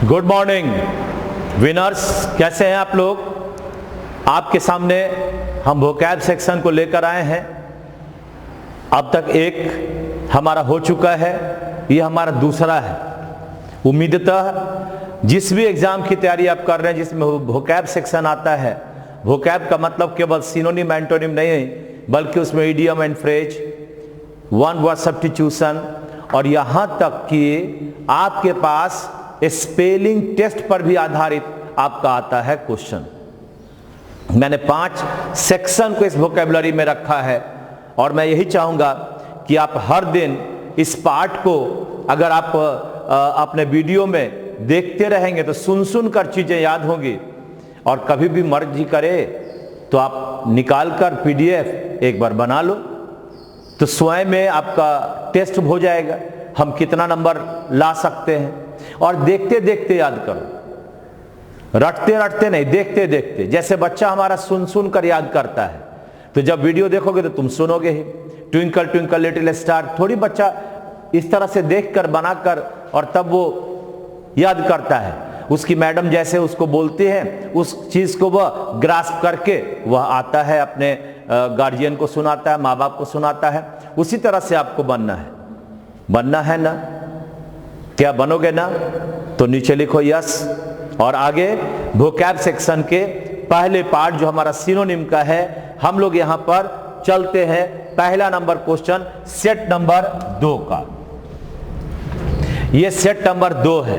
Good morning winners, कैसे हैं आप लोग। आपके सामने हम वोकैब सेक्शन को लेकर आए हैं। अब तक एक हमारा हो चुका है, ये हमारा दूसरा है। उम्मीदतः जिस भी एग्जाम की तैयारी आप कर रहे हैं जिसमें वोकैब सेक्शन आता है, वोकैब का मतलब केवल सिनोनिम एंटोनिम नहीं है, बल्कि उसमें idiom and phrase, one word substitution और यहां तक कि आपके पास स्पेलिंग टेस्ट पर भी आधारित आपका आता है क्वेश्चन। मैंने 5 सेक्शन को इस वोकैबुलरी में रखा है और मैं यही चाहूंगा कि आप हर दिन इस पार्ट को अगर आप अपने वीडियो में देखते रहेंगे तो सुन सुन कर चीजें याद होंगी, और कभी भी मर्जी करे तो आप निकाल कर PDF एक बार बना लो तो स्वयं में आपका टेस्ट हो जाएगा, हम कितना नंबर ला सकते हैं। और देखते देखते याद करो, रटते रटते नहीं, देखते देखते। जैसे बच्चा हमारा सुन सुन कर याद करता है, तो जब वीडियो देखोगे तो तुम सुनोगे ही। ट्विंकल ट्विंकल लिटिल स्टार थोड़ी बच्चा इस तरह से देखकर बनाकर और तब वो याद करता है। उसकी मैडम जैसे उसको बोलती है उस चीज को वह ग्रास्प करके वह आता है, अपने गार्जियन को सुनाता है, माँ बाप को सुनाता है। उसी तरह से आपको बनना है ना। क्या बनोगे ना? तो नीचे लिखो यस। और आगे वोकैब सेक्शन के पहले पार्ट जो हमारा सिनोनिम का है, हम लोग यहां पर चलते हैं। पहला नंबर क्वेश्चन सेट नंबर 2 का। यह सेट नंबर 2 है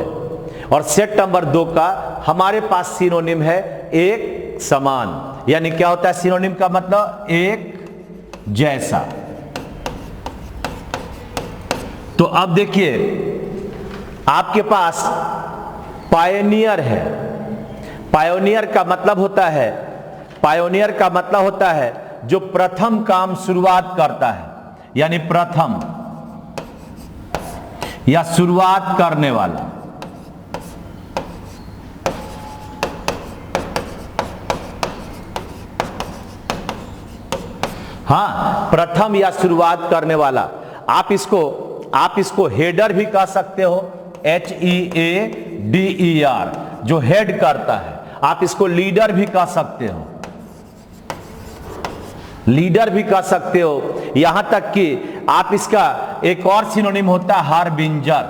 और सेट नंबर 2 का हमारे पास सिनोनिम है एक समान। यानी क्या होता है सिनोनिम का मतलब? एक जैसा। तो अब देखिए आपके पास पायोनियर है। पायोनियर का मतलब होता है जो प्रथम काम शुरुआत करता है, यानी प्रथम या शुरुआत करने वाला। हाँ, प्रथम या शुरुआत करने वाला। आप इसको हेडर भी कह सकते हो, HEADER, जो हेड करता है। आप इसको लीडर भी कह सकते हो, यहां तक कि आप इसका एक और सिनोनिम होता है हार्बिंजर।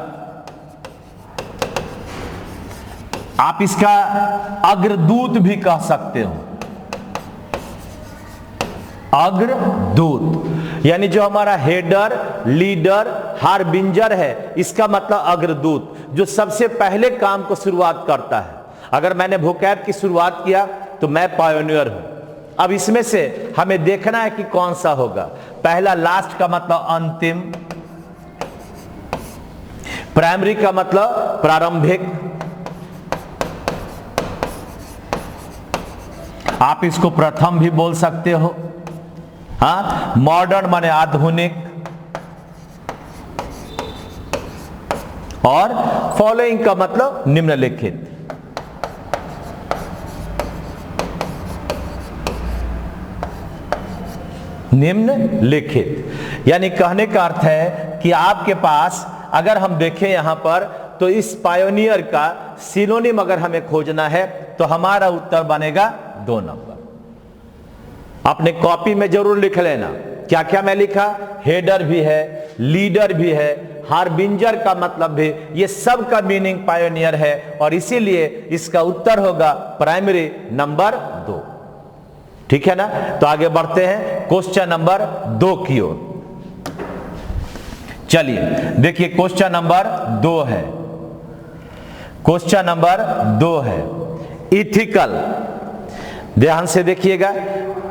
आप इसका अग्रदूत भी कह सकते हो, अग्रदूत। यानी जो हमारा हेडर, लीडर, हार्बिंजर है, इसका मतलब अग्रदूत, जो सबसे पहले काम को शुरुआत करता है। अगर मैंने वोकैब की शुरुआत किया तो मैं पायोनियर हूं। अब इसमें से हमें देखना है कि कौन सा होगा। पहला लास्ट का मतलब अंतिम, प्राइमरी का मतलब प्रारंभिक। आप इसको प्रथम भी बोल सकते हो। हाँ, मॉडर्न माने आधुनिक, और फॉलोइंग का मतलब निम्नलिखित। निम्नलिखित यानी कहने का अर्थ है कि आपके पास अगर हम देखें यहां पर तो इस पायोनियर का सिनोनिम अगर हमें खोजना है तो हमारा उत्तर बनेगा 2 नंबर। अपने कॉपी में जरूर लिख लेना। क्या क्या मैं लिखा? हेडर भी है, लीडर भी है, हार्बिंजर का मतलब भी, ये सब का मीनिंग पायोनियर है, और इसीलिए इसका उत्तर होगा प्राइमरी नंबर 2। ठीक है ना? तो आगे बढ़ते हैं क्वेश्चन नंबर 2 की ओर। चलिए देखिए क्वेश्चन नंबर 2 है। क्वेश्चन नंबर 2 है इथिकल। ध्यान से देखिएगा,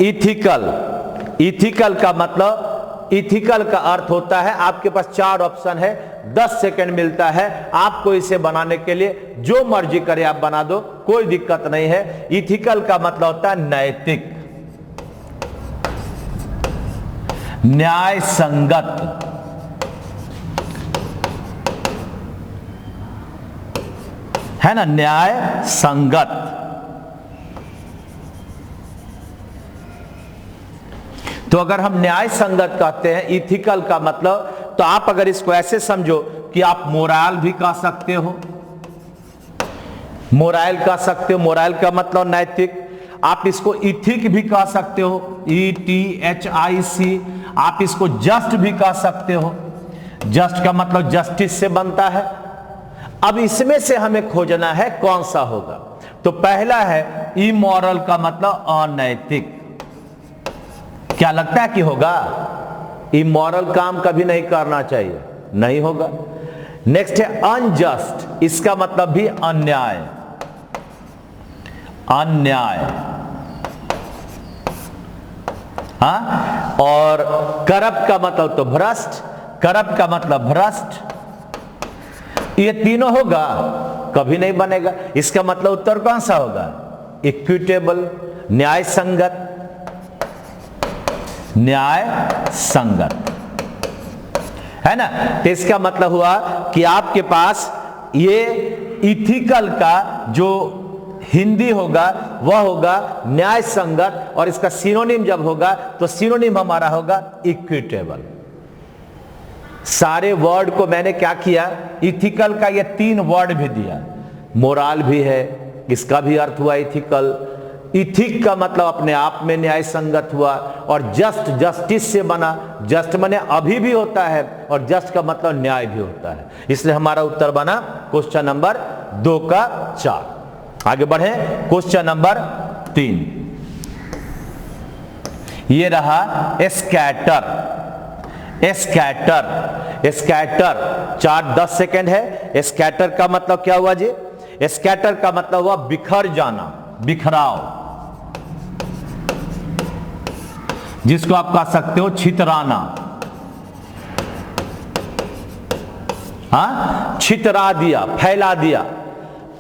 इथिकल का मतलब, इथिकल का अर्थ होता है, आपके पास 4 ऑप्शन है, 10 सेकंड मिलता है आपको इसे बनाने के लिए। जो मर्जी करे आप बना दो, कोई दिक्कत नहीं है। इथिकल का मतलब होता है नैतिक, न्याय संगत, है ना, न्याय संगत। तो अगर हम न्याय संगत कहते हैं इथिकल का मतलब, तो आप अगर इसको ऐसे समझो कि आप मोरल भी कह सकते हो, मोराइल कह सकते हो, मोराइल का मतलब नैतिक। आप इसको इथिक भी कह सकते हो, ETHIC। आप इसको जस्ट भी कह सकते हो, जस्ट का मतलब जस्टिस से बनता है। अब इसमें से हमें खोजना है कौन सा होगा। तो पहला है इमोरल का मतलब अनैतिक। क्या लगता है कि होगा? इमोरल काम कभी नहीं करना चाहिए, नहीं होगा। नेक्स्ट है अनजस्ट, इसका मतलब भी अन्याय, अन्याय। हाँ, और करप्ट का मतलब तो भ्रष्ट, करप्ट का मतलब भ्रष्ट। ये तीनों होगा, कभी नहीं बनेगा। इसका मतलब उत्तर कौन सा होगा? इक्विटेबल, न्याय संगत, न्याय संगत, है ना। तो इसका मतलब हुआ कि आपके पास ये इथिकल का जो हिंदी होगा वह होगा न्याय संगत, और इसका सिनोनिम जब होगा तो सिनोनिम हमारा होगा इक्विटेबल। सारे वर्ड को मैंने क्या किया, इथिकल का ये 3 वर्ड भी दिया। मोराल भी है, इसका भी अर्थ हुआ इथिकल। इथिक का मतलब अपने आप में न्याय संगत हुआ, और जस्ट जस्टिस से बना। जस्ट माने अभी भी होता है, और जस्ट का मतलब न्याय भी होता है। इसलिए हमारा उत्तर बना क्वेश्चन नंबर 2 का 4। आगे बढ़े, क्वेश्चन नंबर 3। ये रहा स्कैटर। स्कैटर, स्कैटर 4-10 सेकेंड है। स्कैटर का मतलब क्या हुआ जी? स्कैटर का मतलब हुआ बिखर जाना, बिखराव, जिसको आप कह सकते हो छितराना। हाँ, छितरा दिया, फैला दिया,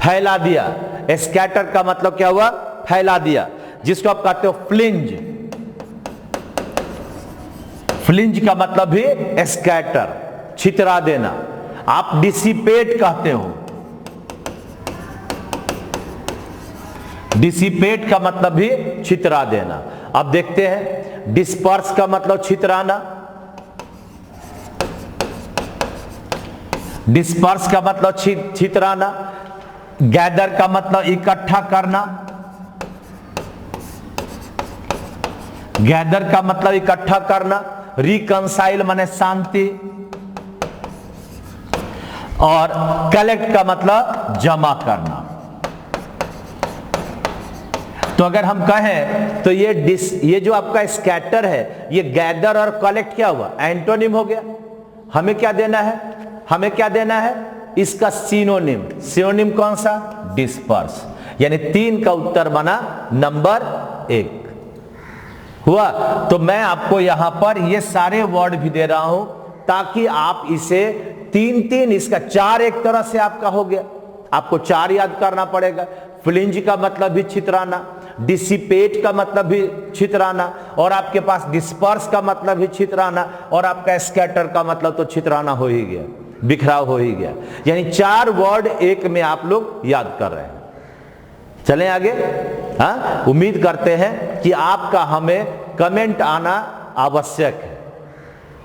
फैला दिया। स्कैटर का मतलब क्या हुआ? फैला दिया, जिसको आप कहते हो फ्लिंज। फ्लिंज का मतलब भी स्कैटर, छितरा देना। आप डिसिपेट कहते हो, डिसिपेट का मतलब भी छितरा देना। अब देखते हैं, डिस्पर्स का मतलब छितराना, डिस्पर्स का मतलब छितराना। गैदर का मतलब इकट्ठा करना, गैदर का मतलब इकट्ठा करना। रिकंसाइल माने शांति, और कलेक्ट का मतलब जमा करना। तो अगर हम कहें तो ये जो आपका स्कैटर है, ये गैदर और कलेक्ट क्या हुआ? एंटोनिम हो गया। हमें क्या देना है? हमें क्या देना है? इसका सिनोनिम। सिनोनिम कौन सा? डिस्पर्स। यानी 3 का उत्तर बना नंबर 1 हुआ। तो मैं आपको यहां पर ये सारे वर्ड भी दे रहा हूं ताकि आप इसे 3-3, इसका 4 एक तरह से आपका हो गया। आपको 4 याद करना पड़ेगा। फ्लिंज का मतलब भी छितराना, डिसिपेट का मतलब भी छितराना, और आपके पास डिस्पर्स का मतलब भी छितराना, और आपका स्कैटर का मतलब तो छितराना हो ही गया, बिखराव हो ही गया। यानी 4 वर्ड एक में आप लोग याद कर रहे हैं। चलें आगे। हाँ, उम्मीद करते हैं कि आपका हमें कमेंट आना आवश्यक है,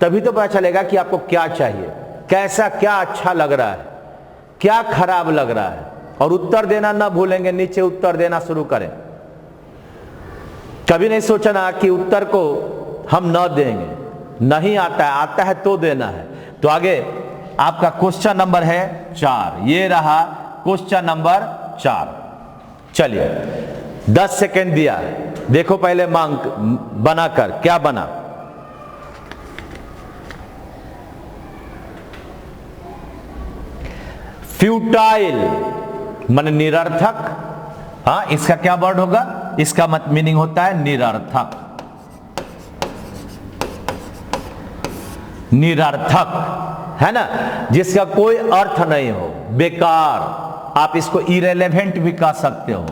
तभी तो पता चलेगा कि आपको क्या चाहिए, कैसा, क्या अच्छा लग रहा है, क्या खराब लग रहा है। और उत्तर देना ना भूलेंगे, नीचे उत्तर देना शुरू करें। कभी नहीं सोचना कि उत्तर को हम न देंगे, नहीं आता है, आता है तो देना है। तो आगे आपका क्वेश्चन नंबर है 4। ये रहा क्वेश्चन नंबर 4। चलिए 10 सेकेंड दिया, देखो पहले मांग बनाकर क्या बना। फ्यूटाइल माने निरर्थक। हाँ, इसका क्या वर्ड होगा? इसका मीनिंग होता है निरर्थक। निरर्थक है ना, जिसका कोई अर्थ नहीं हो, बेकार। आप इसको इरेलेवेंट भी कह सकते हो।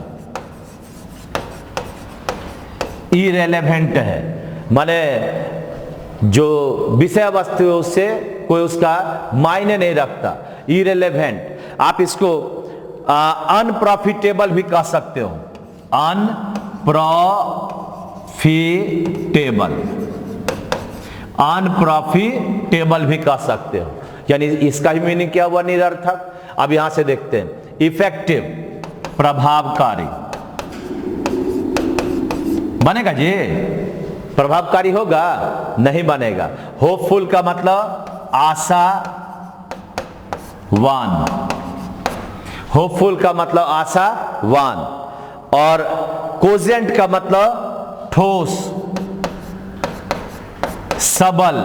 इरेलेवेंट है माने जो विषय वस्तु है उससे कोई उसका मायने नहीं रखता, इरेलेवेंट। आप इसको अनप्रॉफिटेबल भी कह सकते हो, अनप्रॉफिटेबल, अनप्रॉफिटेबल भी कह सकते हो। यानी इसका ही मीनिंग क्या हुआ? निरर्थक। अब यहां से देखते हैं, इफेक्टिव। प्रभावकारी बनेगा जी? प्रभावकारी होगा? नहीं बनेगा। होपफुल का मतलब आशावान, होपफुल का मतलब आशावान। और कोजेंट का मतलब ठोस, सबल,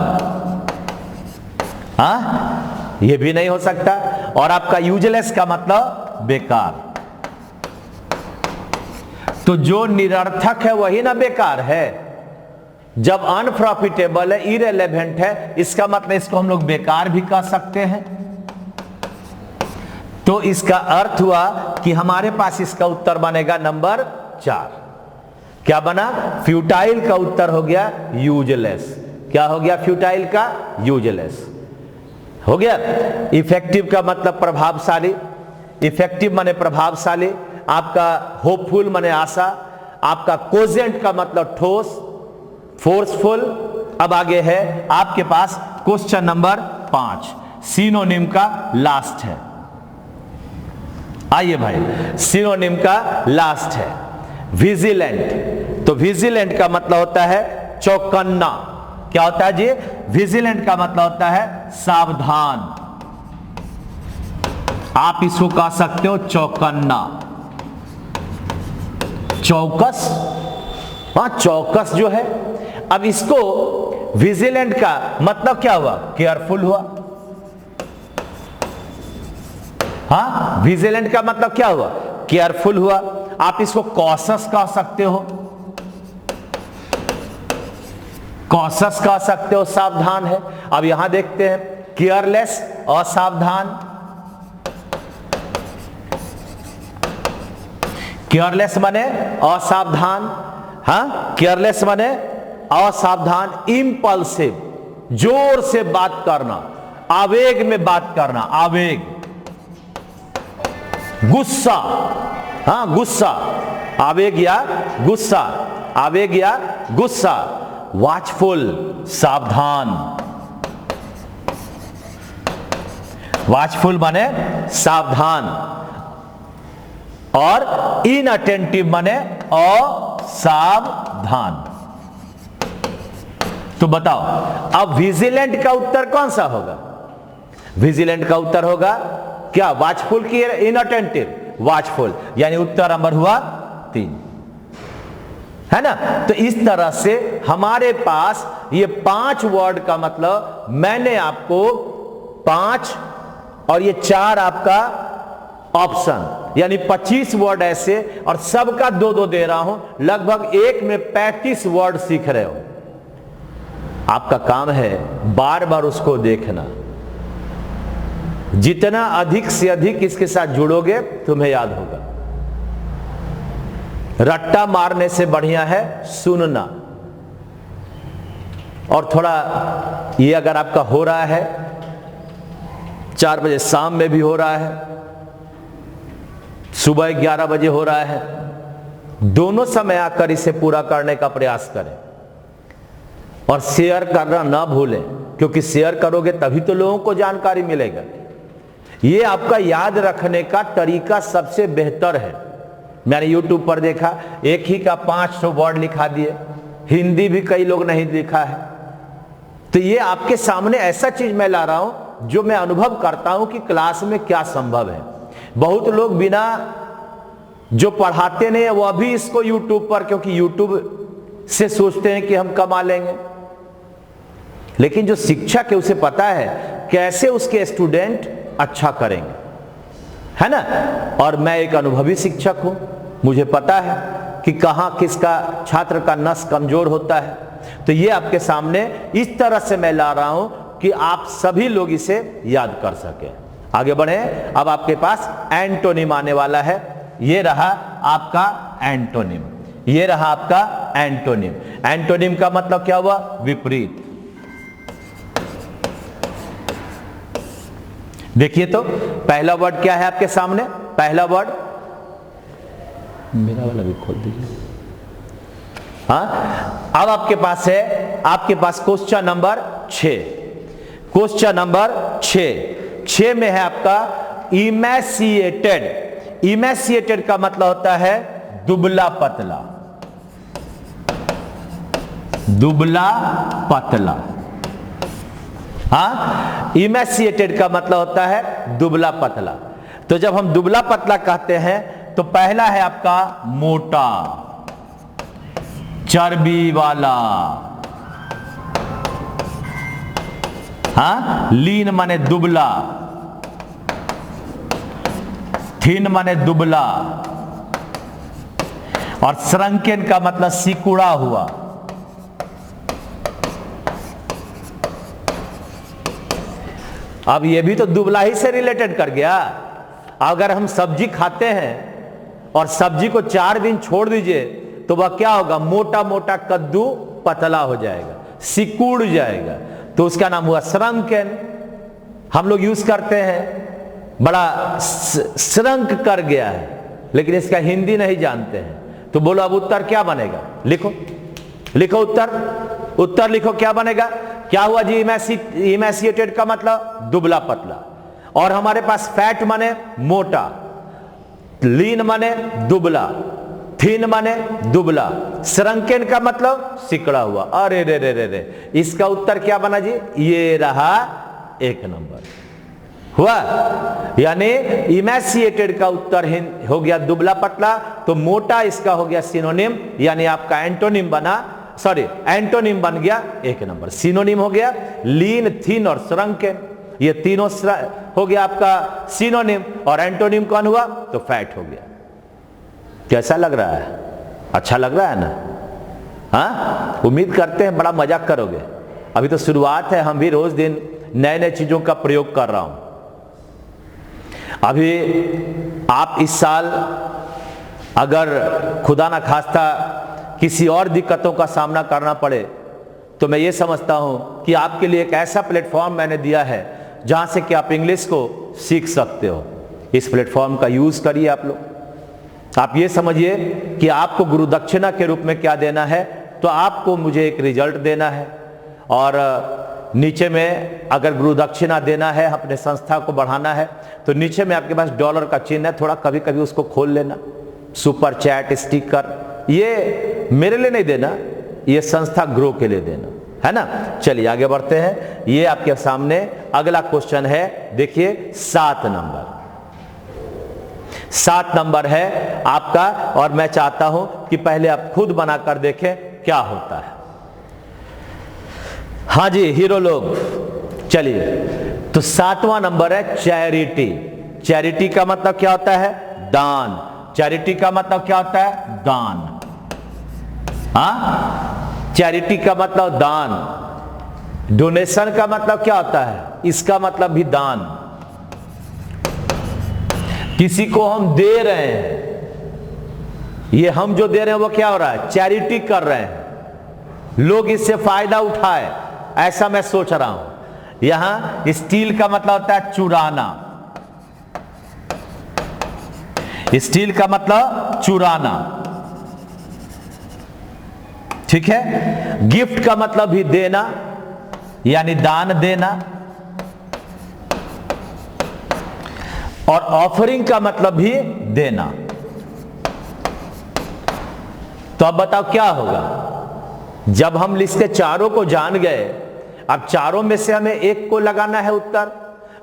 ये भी नहीं हो सकता। और आपका यूजलेस का मतलब बेकार। तो जो निरर्थक है वही ना बेकार है। जब अनप्रॉफिटेबल है, इररिलेवेंट है, इसका मतलब इसको हम लोग बेकार भी कह सकते हैं। तो इसका अर्थ हुआ कि हमारे पास इसका उत्तर बनेगा नंबर 4। क्या बना? फ्यूटाइल का उत्तर हो गया यूजलेस। क्या हो गया? फ्यूटाइल का यूजलेस हो गया। इफेक्टिव का मतलब प्रभावशाली, इफेक्टिव माने प्रभावशाली। आपका होपफुल माने आशा। आपका कोजेंट का मतलब ठोस, फोर्सफुल। अब आगे है आपके पास क्वेश्चन नंबर 5, सिनोनिम का लास्ट है। आइए भाई, सिनोनिम का लास्ट है विजिलेंट। तो विजिलेंट का मतलब होता है चौकन्ना। क्या होता है जी? विजिलेंट का मतलब होता है सावधान। आप इसको कह सकते हो चौकन्ना, चौकस। चौकस जो है। अब इसको विजिलेंट का मतलब क्या हुआ? केयरफुल हुआ। विजिलेंट का मतलब क्या हुआ? केयरफुल हुआ। आप इसको कॉशस कह सकते हो, कॉशस कह सकते हो, सावधान है। अब यहां देखते हैं, केयरलेस, असावधान। केयरलेस माने असावधान, केयरलेस माने असावधान। इंपल्सिव, जोर से बात करना, आवेग में बात करना, आवेग। गुस्सा, गुस्सा, आवेग या गुस्सा, आवेग या गुस्सा। वॉचफुल, सावधान। वॉचफुल माने सावधान। और इनअटेंटिव माने असावधान। तो बताओ, अब विजिलेंट का उत्तर कौन सा होगा? विजिलेंट का उत्तर होगा क्या? वॉचफुल की इनअटेंटिव? वॉचफुल, यानी उत्तर नंबर हुआ 3, है ना। तो इस तरह से हमारे पास ये 5 वर्ड का मतलब मैंने आपको 5 और ये 4 आपका ऑप्शन, यानी 25 वर्ड ऐसे, और सबका 2-2 दे रहा हूं। लगभग एक में 35 वर्ड सीख रहे हो। आपका काम है बार बार उसको देखना। जितना अधिक से अधिक इसके साथ जुड़ोगे तुम्हें याद होगा। रट्टा मारने से बढ़िया है सुनना। और थोड़ा ये अगर आपका हो रहा है 4 बजे, शाम में भी हो रहा है, सुबह 11 बजे हो रहा है, दोनों समय आकर इसे पूरा करने का प्रयास करें। और शेयर करना ना भूलें, क्योंकि शेयर करोगे तभी तो लोगों को जानकारी मिलेगा। ये आपका याद रखने का तरीका सबसे बेहतर है। मैंने YouTube पर देखा, एक ही का 500 वर्ड लिखा दिए, हिंदी भी कई लोग नहीं लिखा है। तो ये आपके सामने ऐसा चीज मैं ला रहा हूं जो मैं अनुभव करता हूं कि क्लास में क्या संभव है। बहुत लोग बिना जो पढ़ाते नहीं है वह भी इसको YouTube पर, क्योंकि YouTube से सोचते हैं कि हम कमा लेंगे। लेकिन जो शिक्षक है उसे पता है कैसे उसके स्टूडेंट अच्छा करेंगे, है ना। और मैं एक अनुभवी शिक्षक हूं, मुझे पता है कि कहां किसका छात्र का नस कमजोर होता है। तो ये आपके सामने इस तरह से मैं ला रहा हूं कि आप सभी लोग इसे याद कर सके। आगे बढ़े। अब आपके पास एंटोनिम आने वाला है। ये रहा आपका एंटोनिम, ये रहा आपका एंटोनिम। एंटोनिम का मतलब क्या हुआ? विपरीत। देखिए तो पहला वर्ड क्या है आपके सामने? पहला वर्ड, मेरा वाला भी खोल दीजिए। अब आपके पास है, आपके पास क्वेश्चन नंबर 6। क्वेश्चन नंबर 6 में है आपका इमैसिएटेड। इमेसिएटेड का मतलब होता है दुबला पतला, दुबला पतला। हाँ, इमेसिएटेड का मतलब होता है दुबला पतला। तो जब हम दुबला पतला कहते हैं तो पहला है आपका मोटा, चर्बी वाला। हाँ, लीन माने दुबला, थिन माने दुबला, और श्रंकेन का मतलब सिकुड़ा हुआ। अब ये भी तो दुबला ही से रिलेटेड कर गया। अगर हम सब्जी खाते हैं और सब्जी को 4 दिन छोड़ दीजिए तो वह क्या होगा, मोटा मोटा कद्दू पतला हो जाएगा, सिकुड़ जाएगा, तो उसका नाम हुआ श्रंकेन। हम लोग यूज करते हैं, बड़ा श्रंक कर गया है, लेकिन इसका हिंदी नहीं जानते हैं। तो बोलो अब उत्तर क्या बनेगा, लिखो लिखो उत्तर, उत्तर लिखो क्या बनेगा। क्या हुआ जी, इमेसिएटेड का मतलब दुबला पतला, और हमारे पास फैट माने मोटा, लीन माने दुबला, थिन माने दुबला, श्रंकेन का मतलब सिकड़ा हुआ। अरे रे रे रे रे, इसका उत्तर क्या बना जी, ये रहा 1 नंबर हुआ। यानी इमेसिएटेड का उत्तर हो गया दुबला पतला, तो मोटा इसका हो गया सिनोनिम, यानी आपका एंटोनिम बना, सॉरी एंटोनिम बन गया 1 नंबर। सिनोनिम हो गया लीन, थिन और श्रंकेन, ये तीनों हो गया आपका सिनोनिम, और एंटोनिम कौन हुआ, तो फैट हो गया। कैसा लग रहा है, अच्छा लग रहा है ना। हाँ, उम्मीद करते हैं बड़ा मजाक करोगे। अभी तो शुरुआत है, हम भी रोज दिन नए नए चीजों का प्रयोग कर रहा हूं। अभी आप इस साल अगर खुदा ना खास्ता किसी और दिक्कतों का सामना करना पड़े, तो मैं ये समझता हूं कि आपके लिए एक ऐसा प्लेटफॉर्म मैंने दिया है जहां से कि आप इंग्लिश को सीख सकते हो। इस प्लेटफॉर्म का यूज करिए आप लोग। आप ये समझिए कि आपको गुरु दक्षिणा के रूप में क्या देना है, तो आपको मुझे एक रिजल्ट देना है, और नीचे में अगर गुरु दक्षिणा देना है, अपने संस्था को बढ़ाना है, तो नीचे में आपके पास डॉलर का चिन्ह है, थोड़ा कभी कभी उसको खोल लेना। सुपर चैट, स्टिकर, ये मेरे लिए नहीं देना, ये संस्था ग्रो के लिए देना है ना। चलिए आगे बढ़ते हैं। ये आपके सामने अगला क्वेश्चन है, देखिए 7 नंबर। 7 नंबर है आपका, और मैं चाहता हूं कि पहले आप खुद बनाकर देखें क्या होता है। हाँ जी हीरो लोग, चलिए तो 7वां नंबर है चैरिटी। चैरिटी का मतलब क्या होता है, दान। चैरिटी का मतलब क्या होता है, दान। हाँ, चैरिटी का मतलब दान। डोनेशन का मतलब क्या होता है, इसका मतलब भी दान। किसी को हम दे रहे हैं, ये हम जो दे रहे हैं वो क्या हो रहा है, चैरिटी कर रहे हैं, लोग इससे फायदा उठाए, ऐसा मैं सोच रहा हूं। यहां स्टील का मतलब होता है चुराना। स्टील का मतलब चुराना, ठीक है। गिफ्ट का मतलब भी देना, यानी दान देना, और ऑफरिंग का मतलब भी देना। तो अब बताओ क्या होगा, जब हम लिस्ट के चारों को जान गए, अब चारों में से हमें एक को लगाना है उत्तर,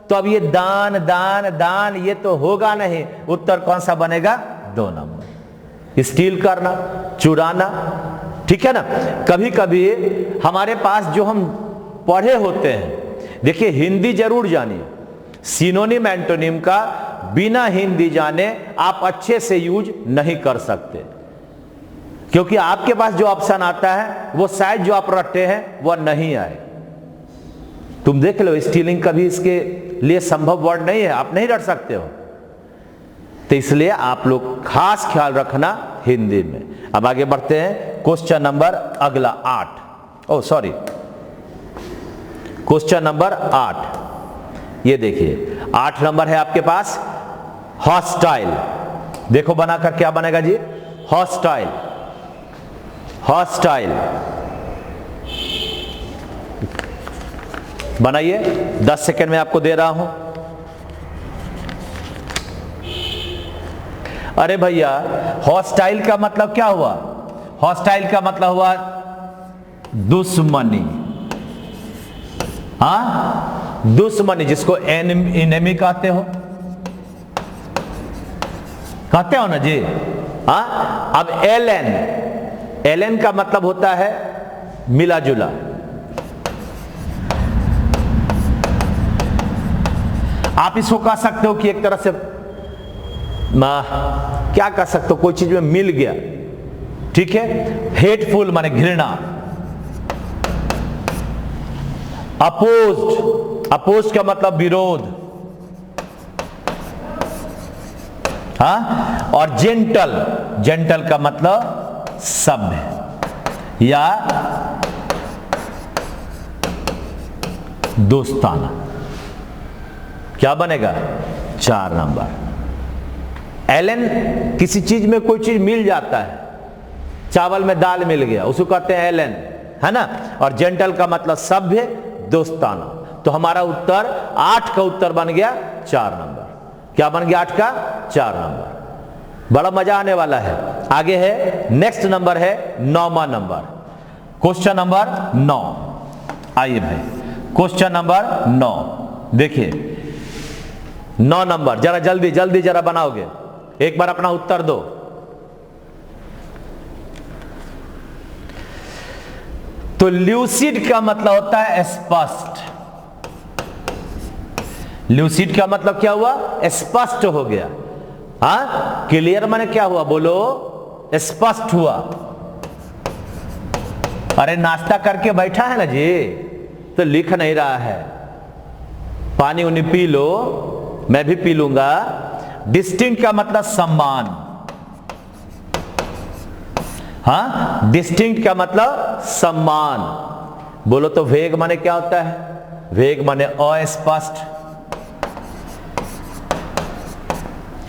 तो अब ये दान दान दान ये तो होगा नहीं, उत्तर कौन सा बनेगा, 2 नंबर। स्टील करना, चुराना, ठीक है ना। कभी कभी हमारे पास जो हम पढ़े होते हैं, देखिए हिंदी जरूर जानिए, सिनोनिम एंटोनिम का बिना हिंदी जाने आप अच्छे से यूज नहीं कर सकते, क्योंकि आपके पास जो ऑप्शन आता है वो शायद जो आप रटते हैं वह नहीं आए। तुम देख लो, स्टीलिंग कभी इसके लिए संभव वर्ड नहीं है, आप नहीं रट सकते हो। तो इसलिए आप लोग खास ख्याल रखना हिंदी में। अब आगे बढ़ते हैं, क्वेश्चन नंबर अगला 8, ओ सॉरी क्वेश्चन नंबर 8। ये देखिए 8 नंबर है आपके पास, हॉस्टाइल। देखो बनाकर क्या बनेगा जी, हॉस्टाइल। हॉस्टाइल बनाइए, 10 सेकंड में आपको दे रहा हूं। अरे भैया हॉस्टाइल का मतलब क्या हुआ? हॉस्टाइल का मतलब हुआ दुश्मनी। हाँ, दुश्मनी, जिसको एनिमी कहते हो ना जी। हाँ, अब एलन का मतलब होता है मिला जुला। आप इसको कह सकते हो कि एक तरह से क्या कह सकते हो, कोई चीज में मिल गया, ठीक है। हेटफुल माने घृणा। अपोज्ड का मतलब विरोध। हाँ, और जेंटल का मतलब सभ्य या दोस्ताना। क्या बनेगा? 4 नंबर। एलन, किसी चीज में कोई चीज मिल जाता है, चावल में दाल मिल गया, उसको कहते हैं एलन, है ना। और जेंटल का मतलब सभ्य, दोस्ताना। तो हमारा उत्तर 8 का उत्तर बन गया 4 नंबर। क्या बन गया? 8 का 4 नंबर। बड़ा मजा आने वाला है। आगे है, नेक्स्ट नंबर है 9वां नंबर। Question number 9। आइए भाई, क्वेश्चन नंबर 9 देखिए। 9 नंबर, जरा जल्दी जल्दी जरा बनाओगे, एक बार अपना उत्तर दो। तो ल्यूसिड का मतलब होता है स्पष्ट। ल्यूसिड का मतलब क्या हुआ? स्पष्ट हो गया। हाँ, क्लियर माने क्या हुआ? बोलो, स्पष्ट हुआ। अरे नाश्ता करके बैठा है ना जी, तो लिख नहीं रहा है। पानी उन्हीं पी लो, मैं भी पी लूंगा। डिस्टिंक्ट का मतलब सम्मान। हाँ, डिस्टिंक्ट का मतलब सम्मान। बोलो तो वेग माने क्या होता है? वेग माने अस्पष्ट।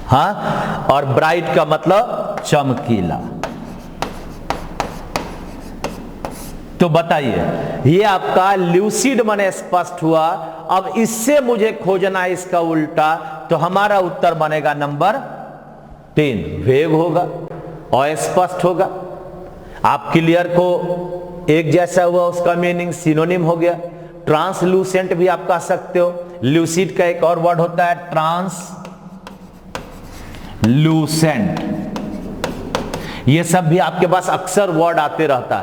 हाँ, और ब्राइट का मतलब चमकीला। तो बताइए, ये आपका ल्यूसिड माने स्पष्ट हुआ। अब इससे मुझे खोजना है इसका उल्टा, तो हमारा उत्तर बनेगा नंबर 3, वेग होगा और स्पष्ट होगा। आप क्लियर को एक जैसा हुआ, उसका मीनिंग सिनोनिम हो गया। ट्रांसलूसेंट भी आप कह सकते हो। ल्यूसिड का एक और वर्ड होता है ट्रांसलूसेंट। ये सब भी आपके पास अक्सर वर्ड आते रहता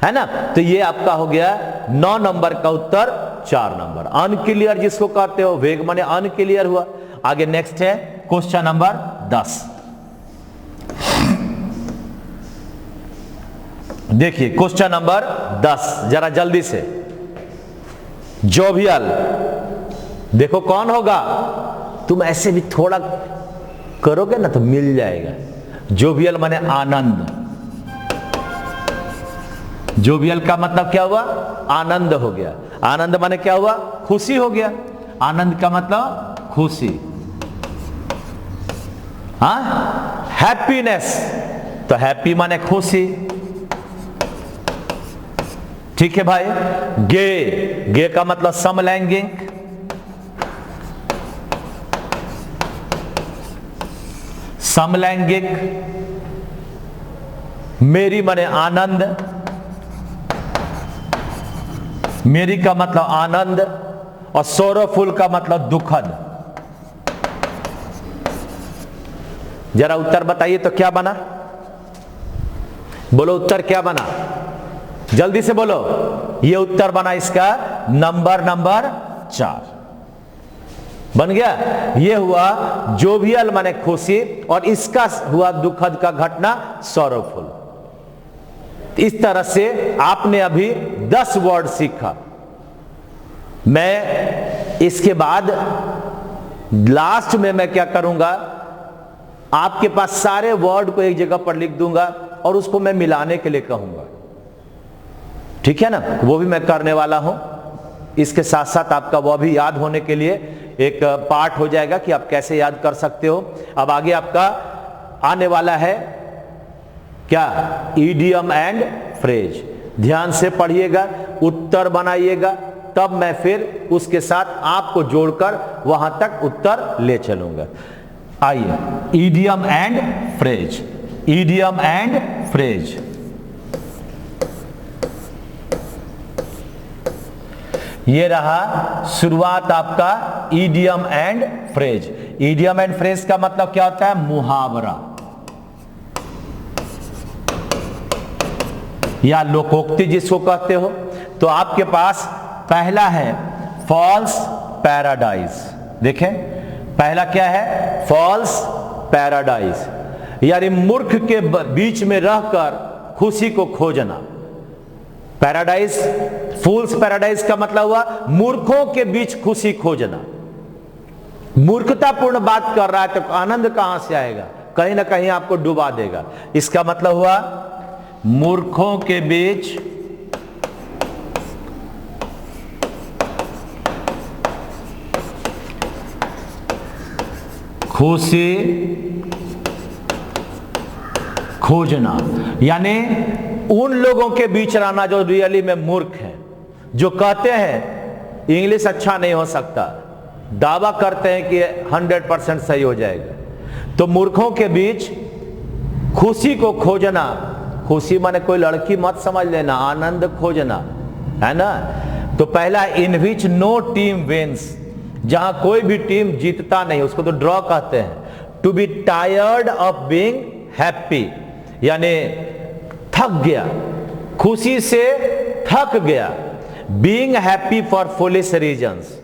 है ना। तो ये आपका हो गया 9 नंबर का उत्तर 4 नंबर। अनक्लियर जिसको कहते हो, वेग माने अनक्लियर हुआ। आगे नेक्स्ट है क्वेश्चन नंबर 10। देखिए क्वेश्चन नंबर 10, जरा जल्दी से। जोवियल, देखो कौन होगा? तुम ऐसे भी थोड़ा करोगे ना तो मिल जाएगा। जोवियल माने आनंद। जोवियल का मतलब क्या हुआ? आनंद हो गया। आनंद माने क्या हुआ? खुशी हो गया। आनंद का मतलब खुशी। हाँ, हैप्पीनेस, तो हैप्पी माने खुशी। ठीक है भाई। गे का मतलब समलैंगिक। समलैंगिक। मेरी माने आनंद। मेरी का मतलब आनंद, और सोरोफुल का मतलब दुखद। जरा उत्तर बताइए तो क्या बना? बोलो उत्तर क्या बना? जल्दी से बोलो। ये उत्तर बना इसका नंबर 4 बन गया। ये हुआ जोवियल माने खुशी, और इसका हुआ दुखद का घटना सॉरोफुल। इस तरह से आपने अभी 10 वर्ड सीखा। मैं इसके बाद लास्ट में मैं क्या करूंगा, आपके पास सारे वर्ड को एक जगह पर लिख दूंगा और उसको मैं मिलाने के लिए कहूंगा। ठीक है ना? वो भी मैं करने वाला हूं। इसके साथ साथ आपका वो भी याद होने के लिए एक पार्ट हो जाएगा कि आप कैसे याद कर सकते हो। अब आगे आपका आने वाला है क्या? Idiom and phrase. ध्यान से पढ़िएगा, उत्तर बनाइएगा, तब मैं फिर उसके साथ आपको जोड़कर वहां तक उत्तर ले चलूंगा। आइए, idiom and phrase, idiom and phrase. ये रहा शुरुआत आपका idiom and phrase. Idiom and phrase का मतलब क्या होता है? मुहावरा या लोकोक्ति जिसको कहते हो। तो आपके पास पहला है फॉल्स पैराडाइज। देखें पहला क्या है? फॉल्स पैराडाइज, यानी मूर्ख के बीच में रहकर खुशी को खोजना। पैराडाइज, फूल्स पैराडाइज का मतलब हुआ मूर्खों के बीच खुशी खोजना। मूर्खतापूर्ण बात कर रहा है तो आनंद कहां से आएगा? कहीं ना कहीं आपको डुबा देगा। इसका मतलब हुआ मूर्खों के बीच खुशी खोजना, यानी उन लोगों के बीच रहना जो रियली में मूर्ख हैं, जो कहते हैं इंग्लिश अच्छा नहीं हो सकता, दावा करते हैं कि 100% सही हो जाएगा। तो मूर्खों के बीच खुशी को खोजना, खुशी माने कोई लड़की मत समझ लेना, आनंद खोजना है ना। तो पहला इन विच नो टीम विंस, जहां कोई भी टीम जीतता नहीं, उसको तो ड्रॉ कहते हैं। To be tired of being happy, यानी थक गया, खुशी से थक गया। Being happy for foolish reasons,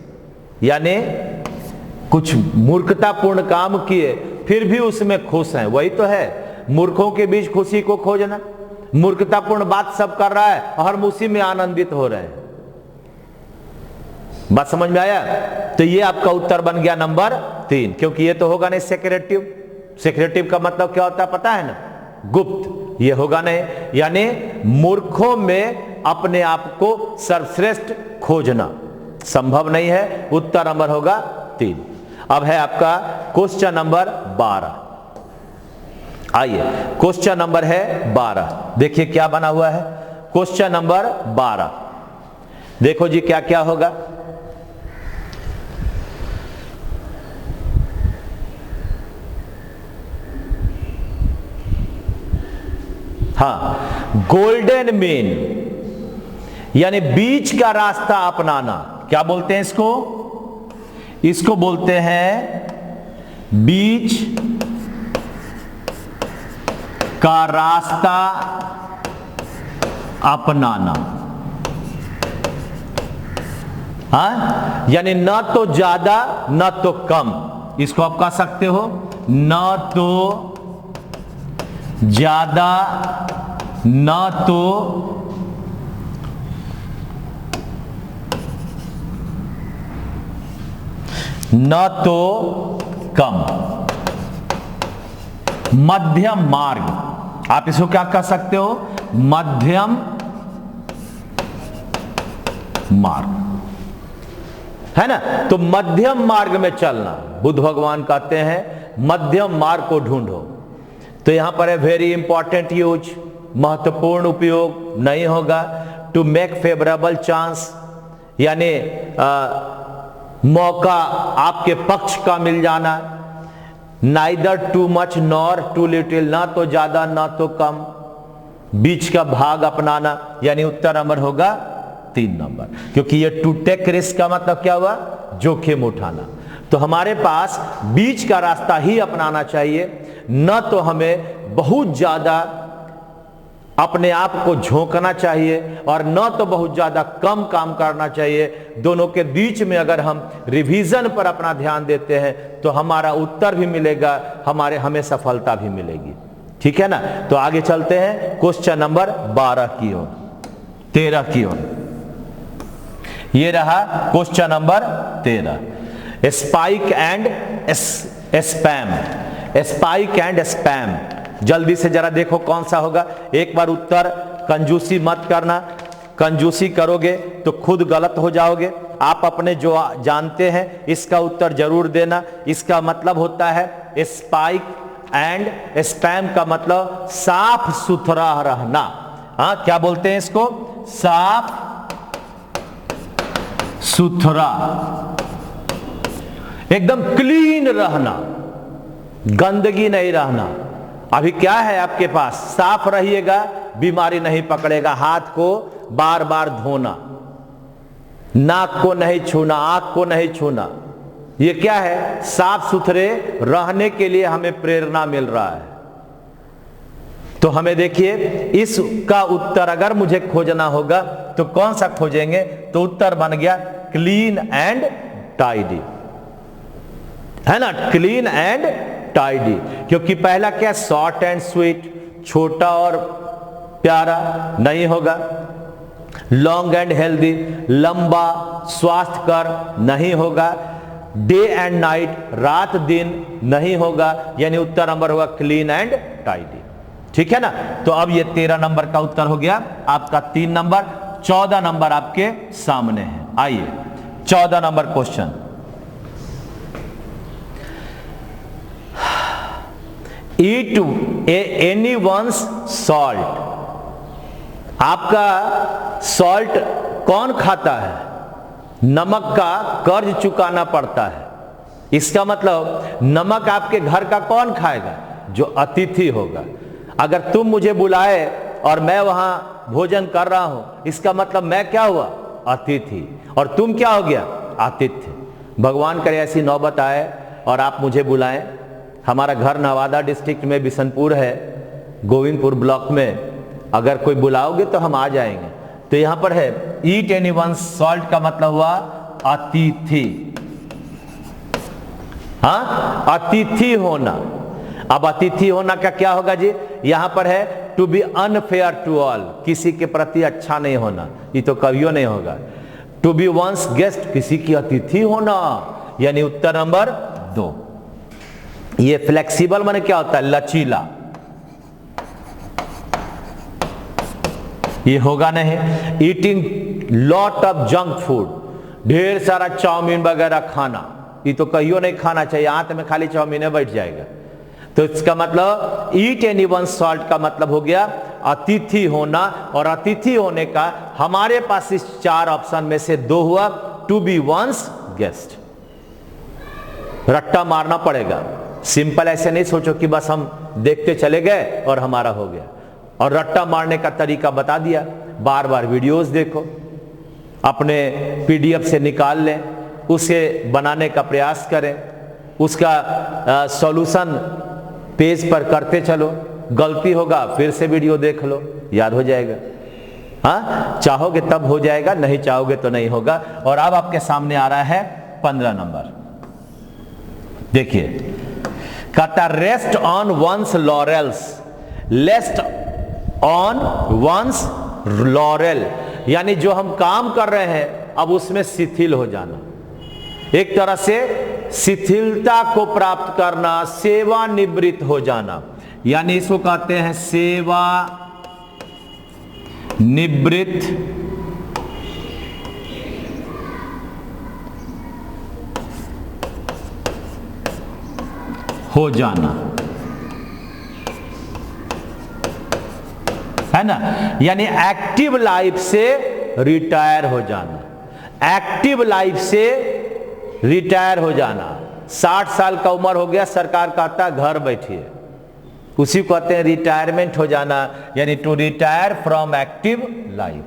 यानी कुछ मूर्खतापूर्ण काम किए फिर भी उसमें खुश हैं, वही तो है मूर्खों के बीच खुशी को खोजना। मूर्खतापूर्ण बात सब कर रहा है और हम उसी में आनंदित हो रहे हैं। बात समझ में आया? तो ये आपका उत्तर बन गया नंबर 3, क्योंकि ये तो होगा नहीं सेक्रेटिव। सेक्रेटिव का मतलब क्या होता है पता है ना? गुप्त। ये होगा नहीं, यानी मूर्खों में अपने आप को सर्वश्रेष्ठ खोजना संभव नहीं है। उत्तर नंबर होगा 3। अब है आपका क्वेश्चन नंबर 12। आइए, क्वेश्चन नंबर है 12। देखिए क्या बना हुआ है क्वेश्चन नंबर 12। देखो जी क्या क्या होगा। हाँ, गोल्डन मीन, यानी बीच का रास्ता अपनाना। क्या बोलते हैं इसको? इसको बोलते हैं बीच का रास्ता अपनाना। हाँ, यानी न तो ज्यादा न तो कम। इसको आप कह सकते हो न तो ज्यादा न तो कम, मध्यम मार्ग। आप इसको क्या कह सकते हो? मध्यम मार्ग, है ना। तो मध्यम मार्ग में चलना, बुद्ध भगवान कहते हैं मध्यम मार्ग को ढूंढो। तो यहां पर है वेरी इंपॉर्टेंट यूज, महत्वपूर्ण उपयोग नहीं होगा। टू मेक फेवरेबल चांस, यानी मौका आपके पक्ष का मिल जाना। Neither too much nor too little, ना तो ज्यादा ना तो कम, बीच का भाग अपनाना, यानी उत्तर नंबर होगा 3 नंबर। क्योंकि ये टू टेक रिस्क का मतलब क्या हुआ? जोखिम उठाना। तो हमारे पास बीच का रास्ता ही अपनाना चाहिए, न तो हमें बहुत ज्यादा अपने आप को झोंकना चाहिए और न तो बहुत ज्यादा कम काम करना चाहिए। दोनों के बीच में अगर हम रिवीजन पर अपना ध्यान देते हैं तो हमारा उत्तर भी मिलेगा, हमें सफलता भी मिलेगी। ठीक है ना। तो आगे चलते हैं क्वेश्चन नंबर 12 की ओर, 13 की ओर। ये रहा question number 13, spike and spam. Spike and spam, जल्दी से जरा देखो कौन सा होगा। एक बार उत्तर, कंजूसी मत करना, कंजूसी करोगे तो खुद गलत हो जाओगे। आप अपने जो जानते हैं इसका उत्तर जरूर देना। इसका मतलब होता है स्पाइक एंड स्पैम का मतलब साफ सुथरा रहना। हाँ, क्या बोलते हैं इसको? साफ सुथरा, एकदम क्लीन रहना। गंदगी नहीं रहना। अभी क्या है आपके पास, साफ रहिएगा, बीमारी नहीं पकड़ेगा। हाथ को बार बार धोना, नाक को नहीं छूना, आंख को नहीं छूना। ये क्या है, साफ सुथरे रहने के लिए हमें प्रेरणा मिल रहा है। तो हमें देखिए, इसका उत्तर अगर मुझे खोजना होगा तो कौन सा खोजेंगे, तो उत्तर बन गया क्लीन एंड टाइडी, है ना, क्लीन एंड टाइडी। क्योंकि पहला क्या, शॉर्ट एंड स्वीट, छोटा और प्यारा नहीं होगा। लॉन्ग एंड हेल्दी, लंबा स्वास्थ्यकर नहीं होगा। डे एंड नाइट, रात दिन नहीं होगा। यानी उत्तर नंबर होगा क्लीन एंड टाइडी। ठीक है ना। तो अब ये 13 नंबर का उत्तर हो गया आपका 3 नंबर। 14 नंबर आपके सामने है। आइए 14 नंबर क्वेश्चन। ईट एनीवन्स सॉल्ट। आपका सॉल्ट कौन खाता है, नमक का कर्ज चुकाना पड़ता है। इसका मतलब नमक आपके घर का कौन खाएगा, जो अतिथि होगा। अगर तुम मुझे बुलाए और मैं वहां भोजन कर रहा हूं, इसका मतलब मैं क्या हुआ, अतिथि, और तुम क्या हो गया, आतिथ्य। भगवान करे ऐसी नौबत आए और आप मुझे बुलाएं। हमारा घर नवादा डिस्ट्रिक्ट में बिशनपुर है, गोविंदपुर ब्लॉक में। अगर कोई बुलाओगे तो हम आ जाएंगे। तो यहां पर है ईट एनीवन्स सॉल्ट का मतलब हुआ अतिथि। हाँ, अतिथि होना। अब अतिथि होना का क्या होगा जी, यहां पर है to be unfair to all, किसी के प्रति अच्छा नहीं होना। ये तो कभियो नहीं होगा। टू बी वंस गेस्ट, किसी की अतिथि होना, यानी उत्तर नंबर 2। ये फ्लेक्सिबल माने क्या होता है, लचीला। ये होगा नहीं। Eating lot of junk food, ढेर सारा चाउमीन वगैरह खाना, ये तो कहियो नहीं खाना चाहिए। आंत में खाली चाउमीन बैठ जाएगा। तो इसका मतलब ईट एनीवन सॉल्ट का मतलब हो गया अतिथि होना। और अतिथि होने का हमारे पास इस 4 ऑप्शन में से 2 हुआ, टू बी वंस गेस्ट। रट्टा मारना पड़ेगा। सिंपल ऐसे नहीं सोचो कि बस हम देखते चले गए और हमारा हो गया। और रट्टा मारने का तरीका बता दिया। बार बार वीडियोस देखो, अपने पीडीएफ से निकाल लें, उसे बनाने का प्रयास करें, उसका सॉल्यूशन पेज पर करते चलो। गलती होगा फिर से वीडियो देख लो, याद हो जाएगा। हाँ, चाहोगे तब हो जाएगा, नहीं चाहोगे तो नहीं होगा। और अब आपके सामने आ रहा है 15 नंबर। देखिए, कहता rest on one's laurels, lest on one's laurel, यानी जो हम काम कर रहे हैं अब उसमें शिथिल हो जाना। एक तरह से शिथिलता को प्राप्त करना, सेवानिवृत्त हो जाना, यानी इसको कहते हैं सेवा निवृत्त हो जाना, है ना। यानी एक्टिव लाइफ से रिटायर हो जाना। एक्टिव लाइफ से रिटायर हो जाना। 60 साल का उम्र हो गया, सरकार कहता है घर बैठिए, उसी को कहते हैं रिटायरमेंट हो जाना। यानी to retire from active life,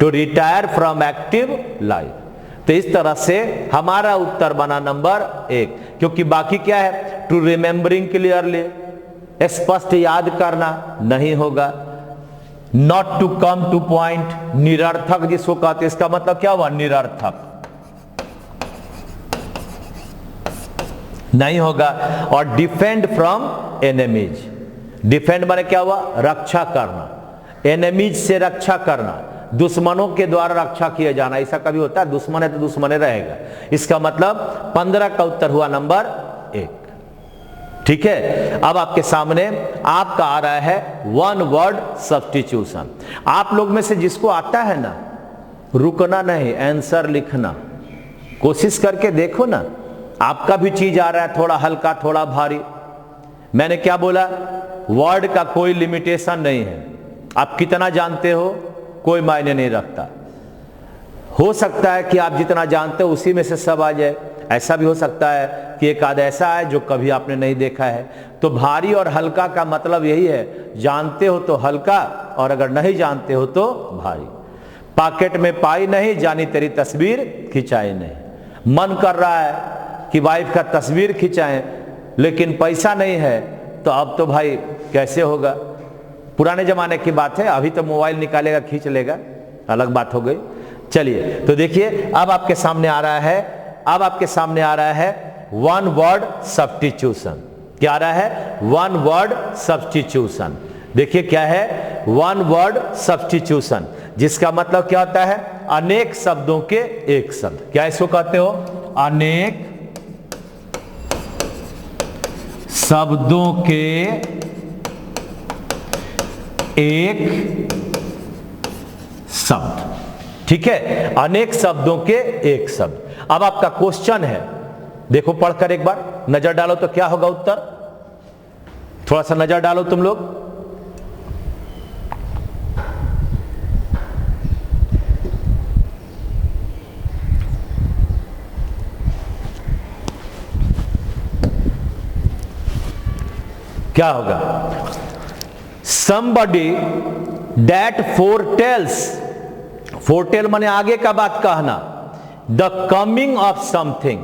to retire from active life. तो इस तरह से हमारा उत्तर बना नंबर 1। क्योंकि बाकी क्या है, टू रिमेंबरिंग क्लियरली, स्पष्ट याद करना नहीं होगा। Not to come to point, निरर्थक जिसको कहते हैं, इसका मतलब क्या हुआ, निरर्थक नहीं होगा। और डिफेंड फ्रॉम एनिमीज, डिफेंड माने क्या हुआ, रक्षा करना। एनिमीज से रक्षा करना, दुश्मनों के द्वारा रक्षा किया जाना। ऐसा कभी होता है, दुश्मन है तो दुश्मन रहेगा। इसका मतलब 15 का उत्तर हुआ नंबर 1। ठीक है। अब आपके सामने आपका आ रहा है 1 वर्ड सब्स्टिट्यूशन। आप लोग में से जिसको आता है ना, रुकना नहीं, आंसर लिखना कोशिश करके देखो ना। आपका भी चीज आ रहा है, थोड़ा हल्का थोड़ा भारी। मैंने क्या बोला, वर्ड का कोई लिमिटेशन नहीं है। आप कितना जानते हो कोई मायने नहीं रखता। हो सकता है कि आप जितना जानते हो उसी में से सब आ जाए। ऐसा भी हो सकता है कि एक आध ऐसा है जो कभी आपने नहीं देखा है। तो भारी और हल्का का मतलब यही है, जानते हो तो हल्का और अगर नहीं जानते हो तो भारी। पॉकेट में पाई नहीं, जानी तेरी तस्वीर खिंचाई नहीं। मन कर रहा है कि वाइफ का तस्वीर खिंचाएं, लेकिन पैसा नहीं है, तो अब तो भाई कैसे होगा। पुराने जमाने की बात है, अभी तो मोबाइल निकालेगा खींच लेगा, अलग बात हो गई। चलिए तो देखिए अब आपके सामने आ रहा है, वन वर्ड सब्स्टिट्यूशन। क्या आ रहा है? One word substitution. देखिए क्या है? वन वर्ड सब्स्टिट्यूशन, जिसका मतलब क्या होता है? अनेक शब्दों के एक शब्द। क्या इसको कहते हो? अनेक शब्दों के एक शब्द। ठीक है, अनेक शब्दों के एक शब्द। अब आपका क्वेश्चन है, देखो पढ़कर एक बार नजर डालो तो क्या होगा उत्तर। थोड़ा सा नजर डालो तुम लोग। क्या होगा? somebody that foretells, foretell माने आगे का बात कहना, the coming of something,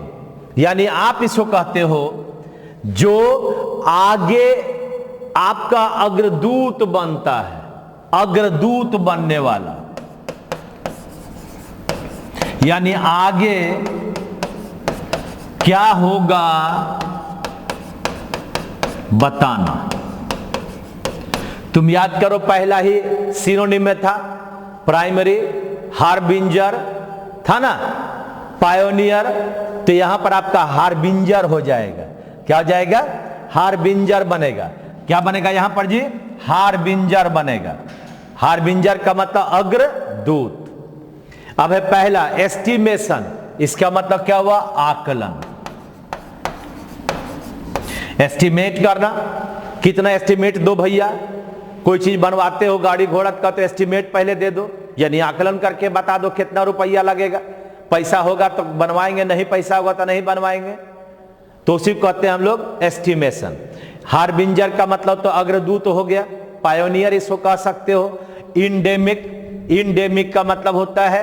यानी आप इसको कहते हो जो आगे आपका अग्रदूत बनता है, अग्रदूत बनने वाला, यानी आगे क्या होगा बताना। तुम याद करो, पहला ही सिनोनिम में था, प्राइमरी, हार्बिंजर था ना, पायोनियर। तो यहां पर आपका हार्बिंजर हो जाएगा। क्या हो जाएगा? हार्बिंजर बनेगा। क्या बनेगा यहां पर जी? हार्बिंजर बनेगा। हार्बिंजर का मतलब अग्रदूत। अब है पहला एस्टिमेशन, इसका मतलब क्या हुआ? आकलन। एस्टिमेट करना, कितना एस्टिमेट दो भैया। कोई चीज बनवाते हो गाड़ी घोड़ा का, तो एस्टिमेट पहले दे दो, यानी आकलन करके बता दो कितना रुपया लगेगा। पैसा होगा तो बनवाएंगे, नहीं पैसा होगा तो नहीं बनवाएंगे। तो उसी को कहते हैं हम लोग एस्टिमेशन। हार्बिंजर का मतलब तो अग्रदूत हो गया। पायोनियर इसको कह सकते हो। इंडेमिक, इंडेमिक का मतलब होता है,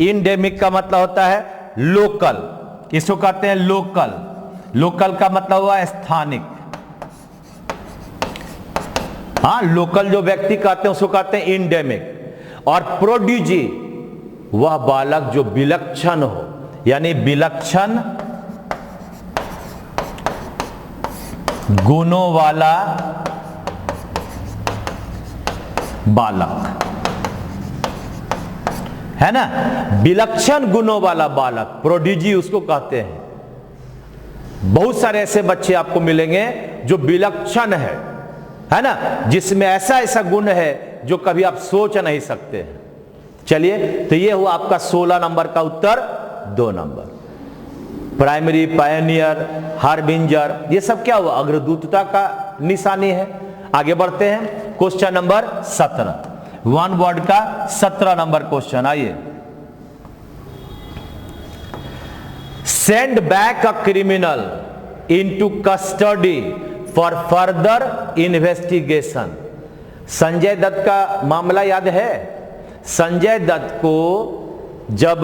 इंडेमिक का मतलब होता है लोकल, इसको कहते हैं लोकल। लोकल का मतलब हुआ स्थानिक। हाँ, लोकल जो व्यक्ति कहते हैं उसको कहते हैं इंडेमिक। और प्रोडिजी, वह बालक जो विलक्षण हो, यानी विलक्षण गुणों वाला बालक, है ना, विलक्षण गुणों वाला बालक, प्रोडिजी उसको कहते हैं। बहुत सारे ऐसे बच्चे आपको मिलेंगे जो विलक्षण है ना, जिसमें ऐसा ऐसा गुण है जो कभी आप सोच नहीं सकते हैं। चलिए, तो ये हुआ आपका 16 नंबर का उत्तर, 2 नंबर। प्राइमरी, पायनियर, हार्बिंजर, ये सब क्या हुआ? अग्रदूतता का निशानी है। आगे बढ़ते हैं, क्वेश्चन नंबर 17, वन वर्ड का 17 नंबर क्वेश्चन। आइए, send back a criminal into custody for further investigation. Sanjay Dutt का मामला याद है? संजय दत्त को जब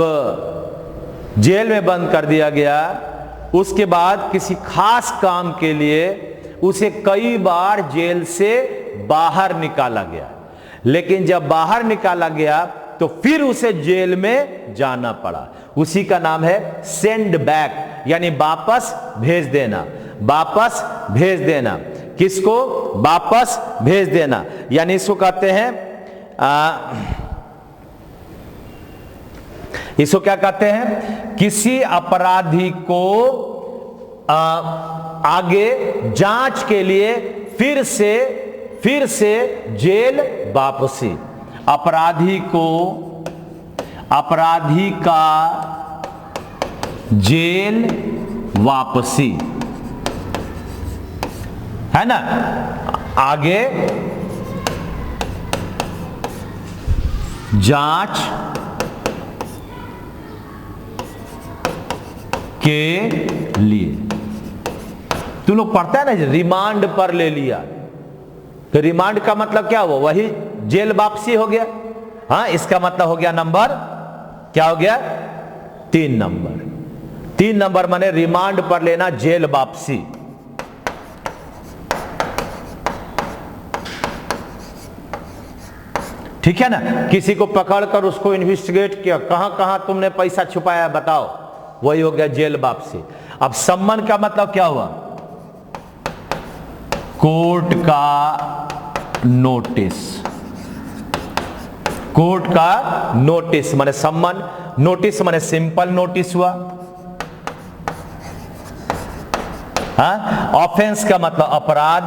जेल में बंद कर दिया गया, उसके बाद किसी खास काम के लिए उसे कई बार जेल से बाहर निकाला गया। लेकिन जब बाहर निकाला गया तो फिर उसे जेल में जाना पड़ा। उसी का नाम है सेंड बैक, यानी वापस भेज देना। वापस भेज देना, किसको? वापस भेज देना, यानी इसको कहते हैं इसको क्या कहते हैं? किसी अपराधी को आगे जांच के लिए फिर से जेल वापसी। अपराधी का जेल वापसी, है ना। आगे जांच के लिए। तुम लोग पढ़ता है ना, रिमांड पर ले लिया, तो रिमांड का मतलब क्या हुआ? वही जेल वापसी हो गया। हाँ, इसका मतलब हो गया नंबर, क्या हो गया? 3 नंबर। 3 नंबर माने रिमांड पर लेना, जेल वापसी। ठीक है ना? किसी को पकड़कर उसको इन्वेस्टिगेट किया, कहां कहां तुमने पैसा छुपाया बताओ, वही हो गया जेल वापसी। अब सम्मन का मतलब क्या हुआ? कोर्ट का नोटिस। कोर्ट का नोटिस माने सम्मन, नोटिस माने सिंपल नोटिस हुआ। हाँ, ऑफेंस का मतलब अपराध,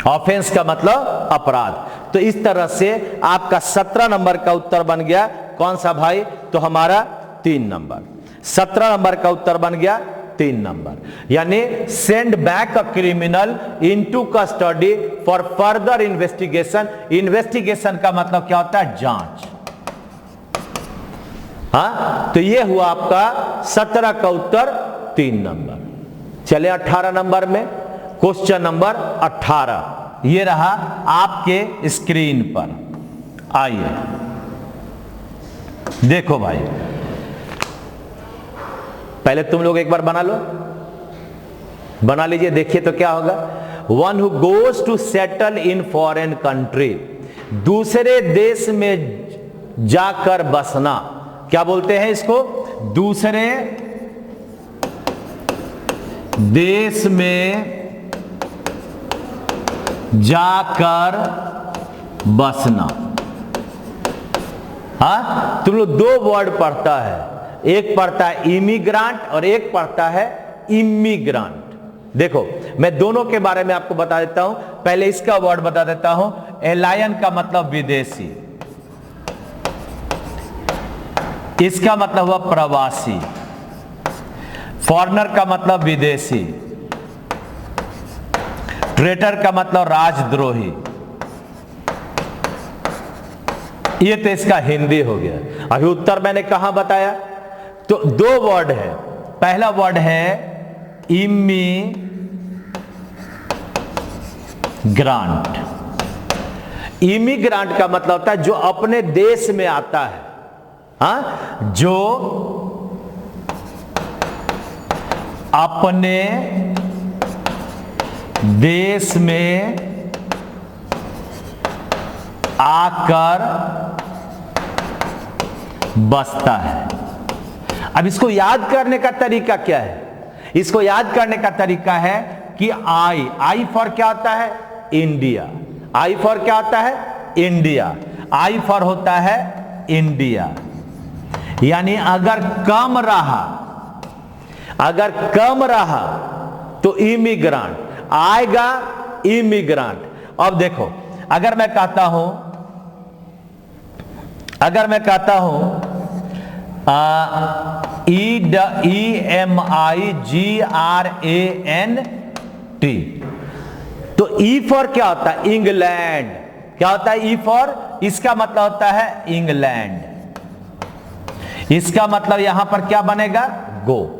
ऑफेंस का मतलब अपराध। तो इस तरह से आपका 17 नंबर का उत्तर बन गया कौन सा भाई? तो हमारा 3 नंबर। 17 नंबर का उत्तर बन गया 3 नंबर, यानी send back a criminal into custody for further investigation. Investigation का मतलब क्या होता है? जांच। हाँ, तो ये हुआ आपका 17 का उत्तर 3 नंबर। चले 18 नंबर में, क्वेश्चन नंबर 18 ये रहा आपके स्क्रीन पर। आइए देखो भाई, पहले तुम लोग एक बार बना लो, बना लीजिए, देखिए तो क्या होगा। One who goes to settle in foreign country, दूसरे देश में जाकर बसना, क्या बोलते हैं इसको? दूसरे देश में जाकर बसना। हाँ, तुम लोग 2 वर्ड पढ़ता है, एक पढ़ता है इमिग्रांट और एक पढ़ता है इमिग्रांट। देखो, मैं दोनों के बारे में आपको बता देता हूं। पहले इसका वर्ड बता देता हूं। एलायन का मतलब विदेशी, इसका मतलब हुआ प्रवासी। फॉरेनर का मतलब विदेशी। ट्रेटर का मतलब राजद्रोही। ये तो इसका हिंदी हो गया। अभी उत्तर मैंने कहां बताया? तो 2 वर्ड है। पहला वर्ड है इमिग्रांट। इमिग्रांट का मतलब होता है जो अपने देश में आता है। हाँ, जो अपने देश में आकर बसता है। अब इसको याद करने का तरीका क्या है? इसको याद करने का तरीका है कि आई फॉर क्या होता है? इंडिया। आई फॉर क्या होता है? इंडिया। आई फॉर होता है इंडिया। यानी अगर कम रहा तो इमिग्रांट आएगा, इमिग्रांट। अब देखो, अगर मैं कहता हूं EMIGRANT, तो ई फॉर क्या होता है? इंग्लैंड। क्या होता है ई फॉर? इसका मतलब होता है इंग्लैंड। इसका मतलब यहां पर क्या बनेगा? गो।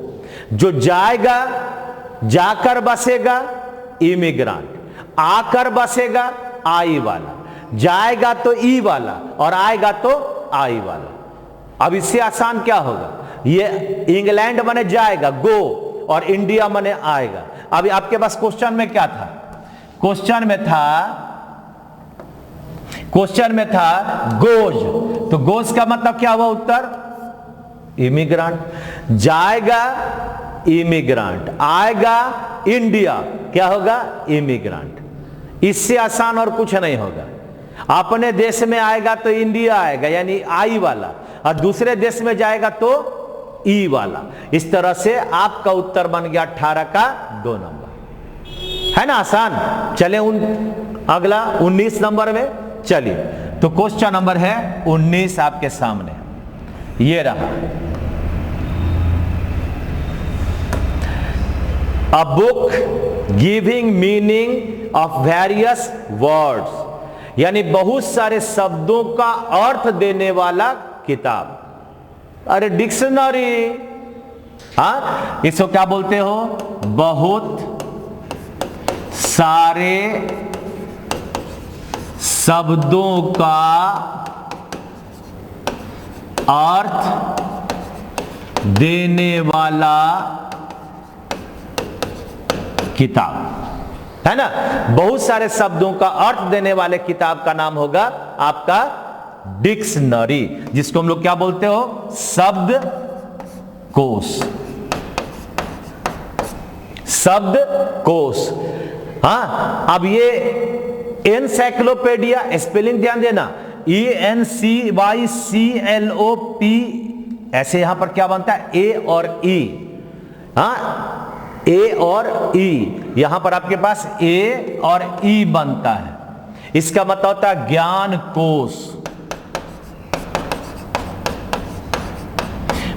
जो जाएगा, जाकर बसेगा इमिग्रांट, आकर बसेगा आई वाला, जाएगा तो ई वाला और आएगा तो आई वाला। अब इससे आसान क्या होगा? ये इंग्लैंड माने जाएगा गो और इंडिया माने आएगा। अभी आपके पास क्वेश्चन में क्या था? क्वेश्चन में था गोज। तो गोज का मतलब क्या हुआ? उत्तर इमिग्रांट। जाएगा इमिग्रांट, आएगा इंडिया, क्या होगा? इमिग्रांट। इससे आसान और कुछ नहीं होगा। अपने देश में आएगा तो इंडिया आएगा यानी आई वाला, और दूसरे देश में जाएगा तो ई वाला। इस तरह से आपका उत्तर बन गया 18 का 2 नंबर। है ना आसान? चले अगला 19 नंबर में चलिए। तो क्वेश्चन नंबर है 19 आपके सामने, ये रहा। A book giving meaning of various words, यानी बहुत सारे शब्दों का अर्थ देने वाला किताब। अरे डिक्शनरी। हाँ, इसको क्या बोलते हो? बहुत सारे शब्दों का अर्थ देने वाला किताब, है ना। बहुत सारे शब्दों का अर्थ देने वाले किताब का नाम होगा आपका डिक्शनरी, जिसको हम लोग क्या बोलते हो? शब्द कोश। शब्द कोश। हाँ, अब ये एनसाइक्लोपीडिया, स्पेलिंग ध्यान देना, ENCYCLOP, ऐसे यहां पर क्या बनता है? ए और ई। हाँ, ए और ई, यहां पर आपके पास ए और ई बनता है। इसका मतलब होता है ज्ञान कोश।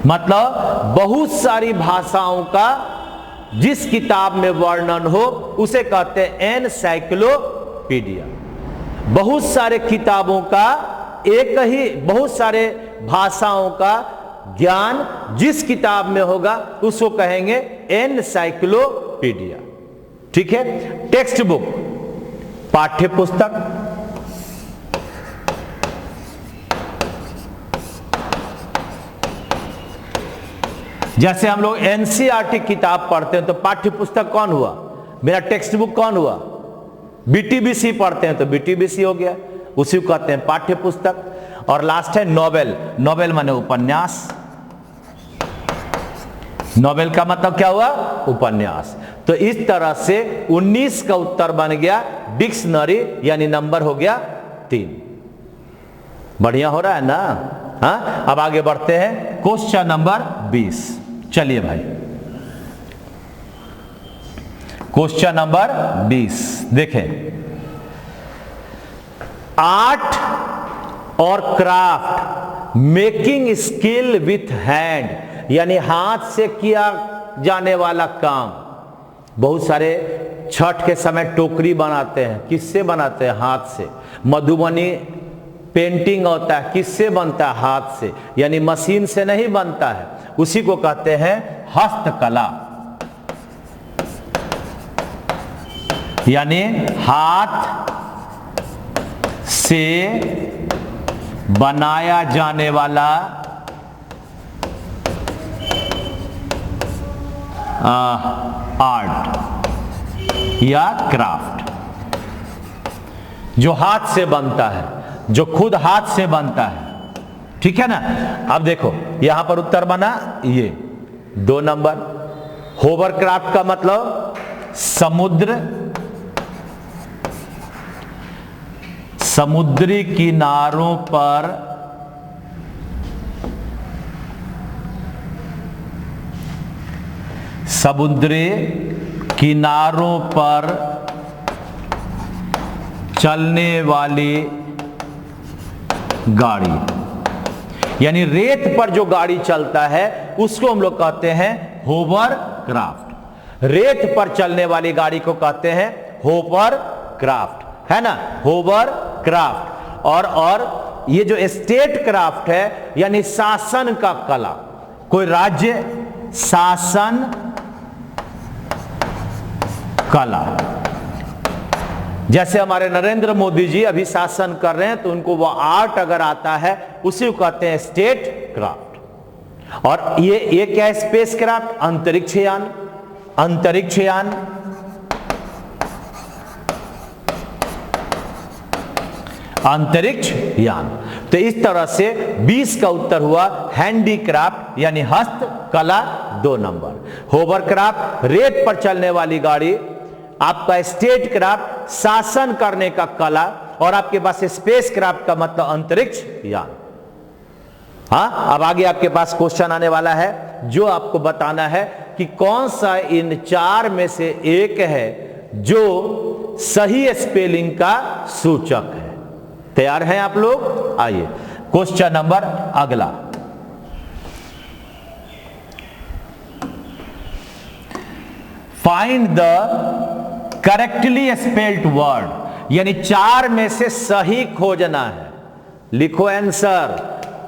मतलब बहुत सारी भाषाओं का जिस किताब में वर्णन हो उसे कहते हैं एनसाइक्लोपीडिया। बहुत सारे किताबों का, एक ही बहुत सारे भाषाओं का ज्ञान जिस किताब में होगा उसको कहेंगे एनसाइक्लोपीडिया। ठीक है। टेक्स्ट बुक, पाठ्य पुस्तक। जैसे हम लोग एनसीईआरटी किताब पढ़ते हैं तो पाठ्य पुस्तक कौन हुआ? मेरा टेक्स्ट बुक कौन हुआ? बीटीबीसी पढ़ते हैं तो बीटीबीसी हो गया, उसी को कहते हैं पाठ्य पुस्तक। और लास्ट है नोवेल। नोवेल माने उपन्यास। नोवेल का मतलब क्या हुआ? उपन्यास। तो इस तरह से 19 का उत्तर बन गया डिक्शनरी, यानी नंबर हो गया 3। बढ़िया हो रहा है ना? हाँ, अब आगे बढ़ते हैं क्वेश्चन नंबर 20। चलिए भाई, क्वेश्चन नंबर 20 देखें। आर्ट और craft, making skill with hand, यानी हाथ से किया जाने वाला काम। बहुत सारे छठ के समय टोकरी बनाते हैं, किससे बनाते हैं? हाथ से। मधुबनी पेंटिंग होता है, किससे बनता है? हाथ से, यानी मशीन से नहीं बनता है। उसी को कहते हैं हस्तकला, यानी हाथ से बनाया जाने वाला आर्ट या क्राफ्ट, जो हाथ से बनता है, जो खुद हाथ से बनता है। ठीक है ना। अब देखो यहां पर उत्तर बना ये 2 नंबर। होवरक्राफ्ट का मतलब समुद्री किनारों पर चलने वाली गाड़ी, यानी रेत पर जो गाड़ी चलता है उसको हम लोग कहते हैं होवरक्राफ्ट। रेत पर चलने वाली गाड़ी को कहते हैं होवरक्राफ्ट, है ना, होवरक्राफ्ट। और ये जो स्टेट क्राफ्ट है, यानी शासन का कला, कोई राज्य शासन कला। जैसे हमारे नरेंद्र मोदी जी अभी शासन कर रहे हैं तो उनको वो आर्ट अगर आता है उसी को कहते हैं स्टेट क्राफ्ट। और ये क्या है? स्पेस क्राफ्ट, अंतरिक्ष यान। अंतरिक्ष यान, अंतरिक्ष यान। तो इस तरह से 20 का उत्तर हुआ हैंडीक्राफ्ट, यानी हस्तकला 2 नंबर। होवरक्राफ्ट रेत पर चलने वाली गाड़ी, आपका स्टेट क्राफ्ट शासन करने का कला, और आपके पास स्पेस क्राफ्ट का मतलब अंतरिक्ष यान। हाँ, अब आगे आपके पास क्वेश्चन आने वाला है जो आपको बताना है कि कौन सा इन 4 में से एक है जो सही स्पेलिंग का सूचक है। तैयार हैं आप लोग? आइए क्वेश्चन नंबर अगला। Find the correctly spelled word, यानी 4 में से सही खोजना है। लिखो आंसर,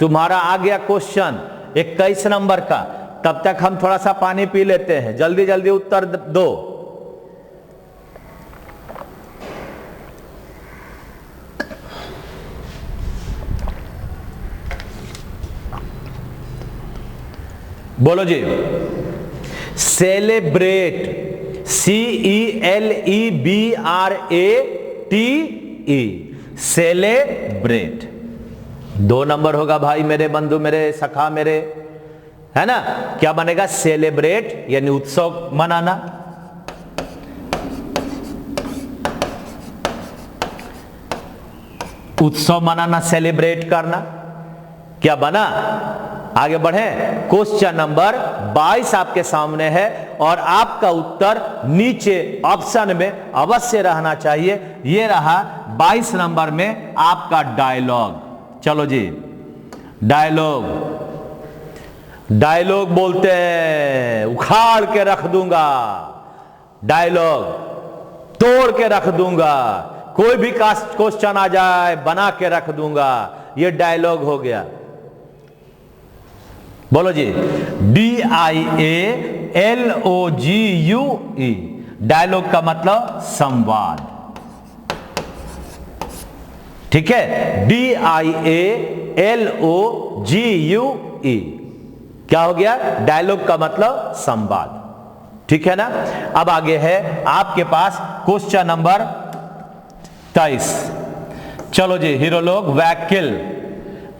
तुम्हारा आ गया क्वेश्चन। 21 नंबर का। तब तक हम थोड़ा सा पानी पी लेते हैं, जल्दी जल्दी उत्तर दो। बोलो जी। Celebrate, CELEBRATE, celebrate. 2 नंबर होगा भाई मेरे बंधु, मेरे सखा, मेरे, है ना। क्या बनेगा? सेलिब्रेट यानी उत्सव मनाना। उत्सव मनाना, सेलिब्रेट करना। क्या बना? आगे बढ़े। क्वेश्चन नंबर 22 आपके सामने है और आपका उत्तर नीचे ऑप्शन में अवश्य रहना चाहिए। यह रहा 22 नंबर में आपका डायलॉग। चलो जी, डायलॉग। डायलॉग बोलते हैं उखाड़ के रख दूंगा, डायलॉग तोड़ के रख दूंगा, कोई भी क्वेश्चन आ जाए बना के रख दूंगा, यह डायलॉग हो गया। बोलो जी। DIALOGUE, डायलॉग का मतलब संवाद। ठीक है, DIALOGUE क्या हो गया? डायलॉग का मतलब संवाद। ठीक है ना। अब आगे है आपके पास क्वेश्चन नंबर 23। चलो जी, हीरो लोग, व्हीकल।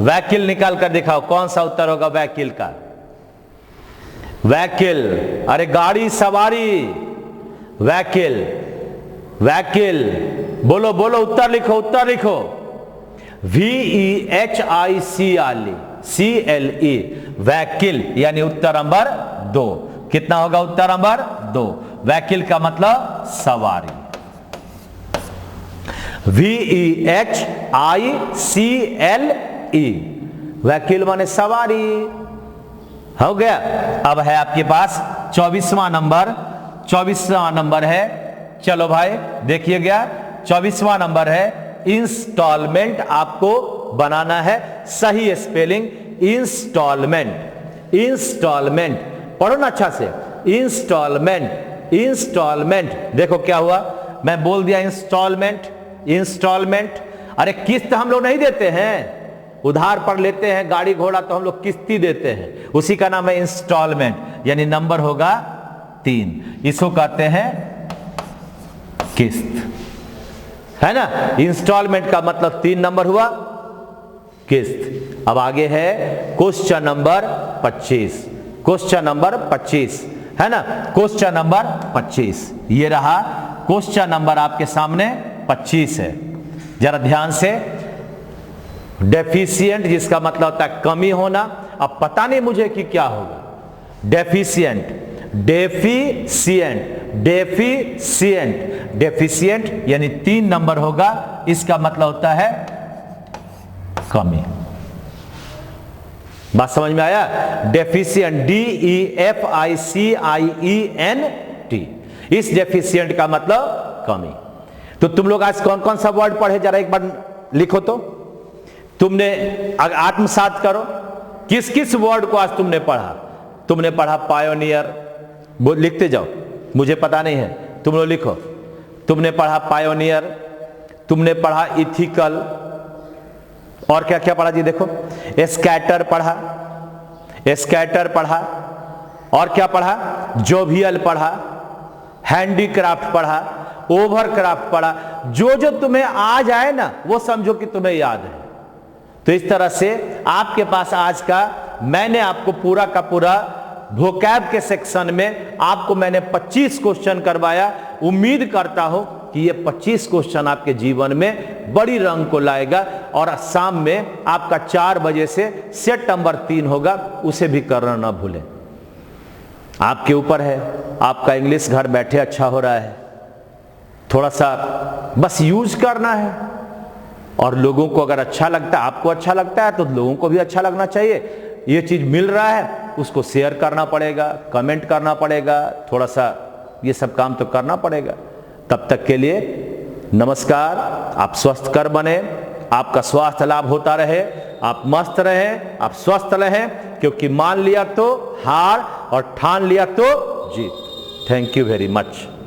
व्हीकल निकाल कर दिखाओ, कौन सा उत्तर होगा व्हीकल का? व्हीकल, अरे गाड़ी, सवारी। व्हीकल, व्हीकल, बोलो बोलो, उत्तर लिखो, उत्तर लिखो। VEHICLE, व्हीकल यानी उत्तर नंबर 2। कितना होगा उत्तर नंबर 2? व्हीकल का मतलब सवारी। VEHICLE, व्हीकल माने सवारी। हो गया। अब है आपके पास 24वां नंबर। 24वां नंबर है, चलो भाई देखिए गया, 24वां नंबर है इंस्टॉलमेंट। आपको बनाना है सही स्पेलिंग, इंस्टॉलमेंट। इंस्टॉलमेंट पढ़ो ना अच्छा से, इंस्टॉलमेंट, इंस्टॉलमेंट। देखो क्या हुआ, मैं बोल दिया इंस्टॉलमेंट, इंस्टॉलमेंट। अरे किस्त हम लोग नहीं देते हैं, उधार पर लेते हैं गाड़ी घोड़ा तो हम लोग किस्ती देते हैं, उसी का नाम है इंस्टॉलमेंट, यानी नंबर होगा 3। इसको कहते हैं किस्त, है ना। इंस्टॉलमेंट का मतलब 3 नंबर हुआ, किस्त। अब आगे है क्वेश्चन नंबर 25। क्वेश्चन नंबर 25 है ना, क्वेश्चन नंबर 25 ये रहा। क्वेश्चन नंबर आपके सामने 25 है, जरा ध्यान से। डेफिशिएंट जिसका मतलब होता है कमी होना। अब पता नहीं मुझे कि क्या होगा। डेफिशिएंट, डेफिशिएंट, डेफिशिएंट, डेफिशिएंट यानी 3 नंबर होगा, इसका मतलब होता है कमी। बात समझ में आया? डेफिशिएंट, DEFICIENT, इस डेफिशिएंट का मतलब कमी। तो तुम लोग आज कौन कौन सा वर्ड पढ़े, जरा एक बार लिखो तो। तुमने आत्मसात करो, किस किस वर्ड को आज तुमने पढ़ा। तुमने पढ़ा पायोनियर, वो लिखते जाओ, मुझे पता नहीं है, तुम लोग लिखो। तुमने पढ़ा पायोनियर, तुमने पढ़ा इथिकल, और क्या क्या पढ़ा जी? देखो, स्कैटर पढ़ा, स्कैटर पढ़ा, और क्या पढ़ा? जोवियल पढ़ा, हैंडीक्राफ्ट पढ़ा, ओवरक्राफ्ट पढ़ा। जो जो तुम्हें आ जाए ना वो समझो कि तुम्हें याद है। तो इस तरह से आपके पास आज का मैंने आपको पूरा का पूरा वोकैब के सेक्शन में आपको मैंने 25 क्वेश्चन करवाया। उम्मीद करता हूं कि ये 25 क्वेश्चन आपके जीवन में बड़ी रंग को लाएगा। और शाम में आपका 4 बजे से सेट नंबर 3 होगा, उसे भी करना ना भूलें। आपके ऊपर है, आपका इंग्लिश घर बैठे अच्छा हो रहा है, थोड़ा सा बस यूज करना है। और लोगों को अगर अच्छा लगता है, आपको अच्छा लगता है, तो लोगों को भी अच्छा लगना चाहिए। ये चीज मिल रहा है उसको शेयर करना पड़ेगा, कमेंट करना पड़ेगा, थोड़ा सा ये सब काम तो करना पड़ेगा। तब तक के लिए नमस्कार। आप स्वस्थ कर बने, आपका स्वास्थ्य लाभ होता रहे, आप मस्त रहें, आप स्वस्थ रहें। क्योंकि मान लिया तो हार और ठान लिया तो जीत। Thank you very much.